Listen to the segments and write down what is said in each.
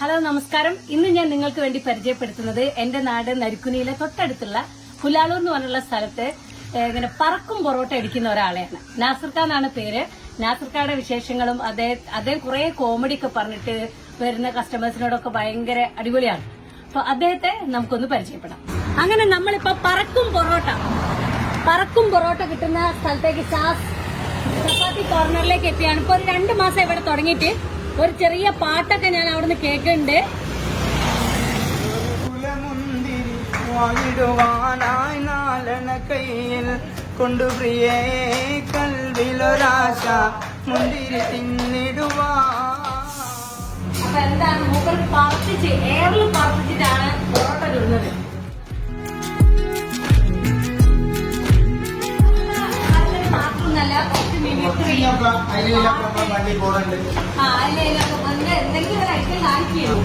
Hello നമസ്കാരം. ഇന്ന് ഞാൻ നിങ്ങൾക്ക് വേണ്ടി പരിചയപ്പെടുത്തുന്നത് എന്റെ നാട് നരിക്കുനിയിലെ തൊട്ടടുത്തുള്ള പുലാളൂർ എന്ന് പറഞ്ഞുള്ള സ്ഥലത്ത് ഇങ്ങനെ പറക്കും പൊറോട്ട അടിക്കുന്ന ഒരാളെയാണ്. നാസിർക്ക എന്നാണ് പേര്. നാസിർക്കയുടെ വിശേഷങ്ങളും അദ്ദേഹം കുറെ കോമഡി ഒക്കെ പറഞ്ഞിട്ട് വരുന്ന കസ്റ്റമേഴ്സിനോടൊക്കെ ഭയങ്കര അടിപൊളിയാണ്. അപ്പൊ അദ്ദേഹത്തെ നമുക്കൊന്ന് പരിചയപ്പെടാം. അങ്ങനെ നമ്മളിപ്പോ പറക്കും പൊറോട്ട കിട്ടുന്ന സ്ഥലത്തേക്ക് ചപ്പാത്തി കോർണറിലേക്ക് എത്തിയാണ്. ഇപ്പൊ ഒരു 2 മാസം ഇവിടെ തുടങ്ങിയിട്ട് ഒരു ചെറിയ പാട്ടൊക്കെ ഞാൻ അവിടുന്ന് കേൾക്കുന്നുണ്ട്. കയ്യിൽ കൊണ്ടു പ്രിയേ കൽവിലൊരാശ മുന്തിരി തിന്നിടുവാ. അപ്പൊ എന്താണ് മൂപ്പർ പറപ്പിച്ച് എയറിൽ പറപ്പിച്ചിട്ടാണ് പൊറോട്ട ചുടുന്നത്. മാത്രമൊന്നല്ല, കുറച്ച് മിമിക്രിയും എന്തെങ്കിലും ഒരു ഐറ്റം കാണിക്കുന്നു.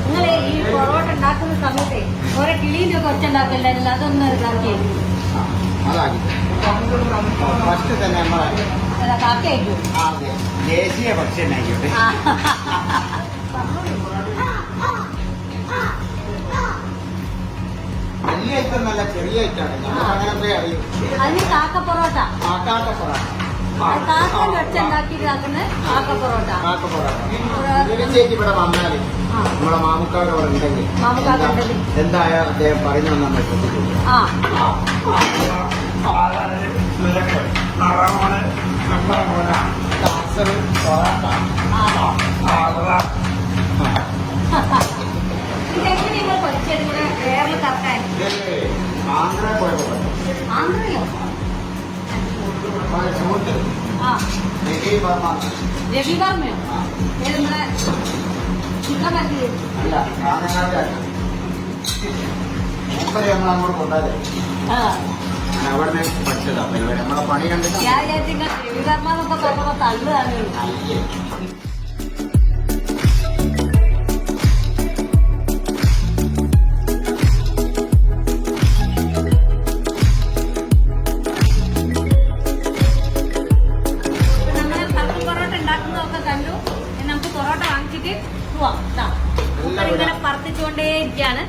നിങ്ങൾ ഈ പൊറോട്ട ഉണ്ടാക്കുന്ന സമയത്തെ ഓരോ കിളീന്റെ ഒക്കെ ഒച്ച ഉണ്ടാക്കില്ലായിരുന്നു, അതൊന്നും ഇതാക്കിയത് കാക്കയായിരിക്കും. ദേശീയ പക്ഷി എന്നായിക്കോട്ടെ. വലിയ ഐറ്റം നല്ല ചെറിയ ഐറ്റാണ്. നമ്മളങ്ങനെ അറിയും. അതിന് കാക്ക പൊറോട്ട. കാക്കന്റെ ഒച്ച ഉണ്ടാക്കിയിട്ടാക്കുന്നത് കാക്ക പൊറോട്ട. ചേച്ചി ഇവിടെ വന്നാല് നമ്മളെ മാമുക്കാട് അവിടെ ഉണ്ടെങ്കിൽ എന്തായാലും അദ്ദേഹം പറഞ്ഞു നമ്മൾ ശ്രദ്ധിക്കും. ഇതെങ്ങനെ നിങ്ങൾ പഠിച്ചത് കൂടെ വേറെ കറക്കാൻ? ആന്ധ്ര പോയപ്പോ ആന്ധ്രയോ? രവിവർമ്മയോ? നമ്മുടെ ചിത്രമല്ലി അല്ല, നമ്മളങ്ങോട്ട് കൊണ്ടാലേ അവിടെ പഠിച്ചതാ. നമ്മളെ പണി കണ്ടിട്ട് രവിവർമ്മ എന്നൊക്കെ പറഞ്ഞപ്പോ തള്ളുകയാണ്. നമുക്ക് പൊറോട്ട വാങ്ങിച്ചിട്ട് പോവാം. ഇങ്ങനെ പറത്തിച്ചുകൊണ്ടേയിരിക്കാണ്.